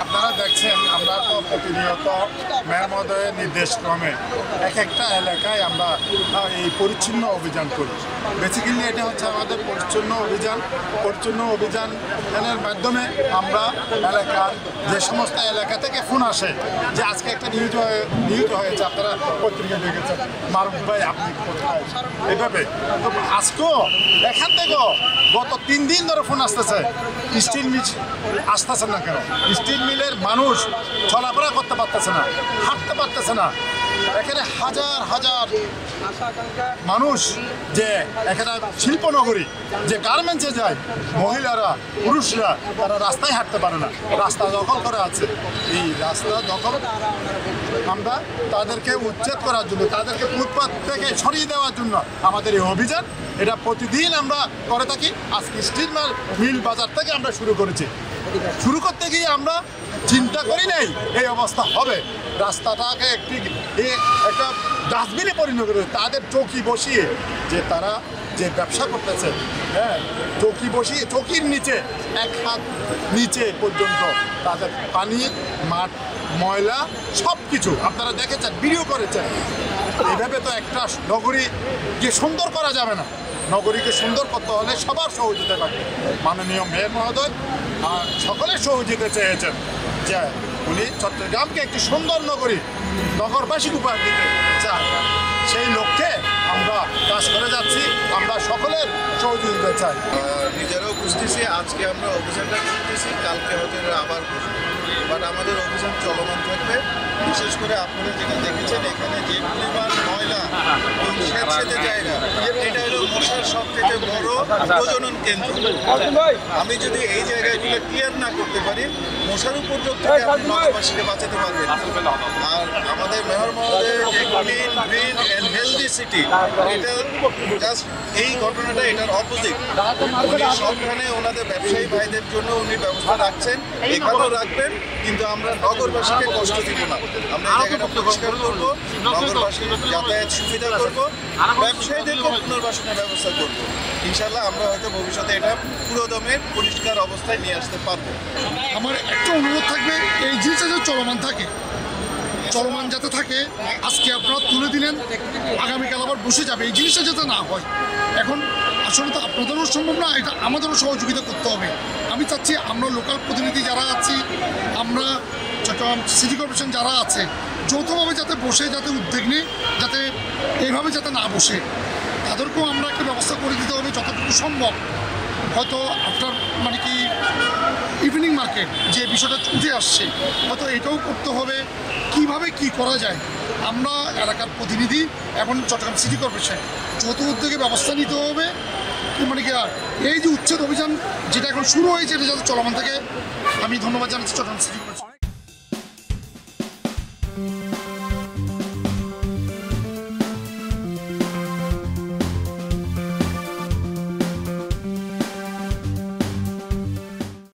আপনারা দেখছেন আমরা তো প্রতিনিয়ত মেয়র মহোদয়ের নির্দেশক্রমে এক একটা এলাকায় আমরা এই পরিচ্ছন্ন অভিযান করি। বেসিক্যালি এটা হচ্ছে আমাদের পরিচ্ছন্ন অভিযানের মাধ্যমে আমরা এলাকার যে সমস্ত এলাকা থেকে ফোন আসে যে আজকে একটা নিহত হয়েছে, আপনারা পত্রিকা দেখেছেন, মারুফ ভাই আপনি কোথায়, এভাবে তো আজকেও এখান থেকেও গত 3 দিন ধরে ফোন আসতেছে স্টিল মিল আসতেছে না কেন, স্টিল মিলের মানুষ চলাফেরা করতে পারতেছে না, হাঁটতে পারতেছে না। এখানে হাজার হাজার মানুষ যে এখানে শিল্পনগরী যে গার্মেন্টসে যায়, মহিলারা পুরুষরা তারা রাস্তায় হাঁটতে পারে না, রাস্তা দখল করে আছে। এই রাস্তা দখল আমরা তাদেরকে উচ্ছেদ করার জন্য, তাদেরকে ফুটপাত থেকে সরিয়ে দেওয়ার জন্য আমাদের এই অভিযান, এটা প্রতিদিন আমরা করে থাকি। আজকে স্টিল মিল বাজার থেকে আমরা শুরু করেছি। শুরু করতে গিয়ে আমরা চিন্তা করি নাই এই অবস্থা হবে। রাস্তাটাকে একটা ডাস্টবিনে পরিণত করে তাদের চৌকি বসিয়ে যে তারা যে ব্যবসা করতেছে, হ্যাঁ, চৌকি বসিয়ে চৌকির নিচে 1 হাত নিচে পর্যন্ত তাদের পানি, মাঠ, ময়লা সব কিছু আপনারা দেখেছেন, ভিডিও করেছেন। এইভাবে তো একটা নগরীকে সুন্দর করা যাবে না। নগরীকে সুন্দর করতে হলে সবার সহযোগিতা লাগবে। মাননীয় মেয়র মহোদয় সকলের সহযোগিতা চেয়েছেন যে উনি চট্টগ্রামকে একটি সুন্দর নগরবাসীকে উপহার দিতে চান। সেই লক্ষ্যে আমরা কাজ করে যাচ্ছি, আমরা সকলের সহযোগিতা চাই। নিজেরাও বুঝতেছি আজকে আমরা অভিযানটা করতেছি, কালকে হয়তো আবার বুঝবো, বাট আমাদের অভিযান চলমান থাকবে। বিশেষ করে আপনারা যেটা দেখেছেন এখানে যে পরিমাণ ময়লা সেচে যায় না, এটা হলো মশার সবথেকে বড় প্রজনন কেন্দ্র। আমি যদি এই জায়গাগুলো ক্লিয়ার না করতে পারি, মশার উপদ্রব থেকে আপনি নগরবাসীকে বাঁচাতে পারবেন। আর আমাদের মেয়র মহোদয়ের যে clean, green and healthy city, এটা জাস্ট এই ঘটনাটা এটার অপোজিট। উনি সবখানে ওনাদের ব্যবসায়ী ভাইদের জন্য উনি ব্যবস্থা রাখছেন, এখানেও রাখবেন, কিন্তু আমরা নগরবাসীকে কষ্ট দিব না। আমরা এই জায়গাটা পরিষ্কার করবো, নগরবাসীর যাতায়াত সুবিধা করবো, ব্যবসায়ীদেরকেও পুনর্বাসনের ব্যবস্থা করবো। ইনশাল্লাহ আমরা হয়তো ভবিষ্যতে এটা পুরোদমে পরিষ্কার অবস্থায় নিয়ে আসতে পারবো। আমার একটা অনুরোধ থাকবে, এই জিনিসটা যাতে চলমান যাতে থাকে। আজকে আপনারা তুলে দিলেন, আগামীকাল আবার বসে যাবে, এই জিনিসটা যাতে না হয়। এখন আসলে তো আপনাদেরও সম্ভব না, এটা আমাদেরও সহযোগিতা করতে হবে। আমি চাচ্ছি আমরা লোকাল প্রতিনিধি যারা আছি, আমরা চট্টগ্রাম সিটি কর্পোরেশন যারা আছে, যৌথভাবে যাতে বসে, যাতে উদ্যোগ নিই, যাতে এইভাবে যাতে না বসে, তাদেরকেও আমরা একটা ব্যবস্থা করে দিতে হবে যতটুকু সম্ভব। হয়তো আপনার ইভিনিং মার্কেট যে বিষয়টা উঠে আসছে, হয়তো এটাও করতে হবে, কিভাবে কি করা যায়। আমরা এলাকার প্রতিনিধি এবং চট্টগ্রাম সিটি কর্পোরেশন যৌথ উদ্যোগে ব্যবস্থা নিতে হবে। এই যে উচ্ছেদ অভিযান যেটা এখন শুরু হয়েছে, এটা যাতে চলমান থাকে। আমি ধন্যবাদ জানাচ্ছি চট্টগ্রাম সিটি কর্পোরেশন।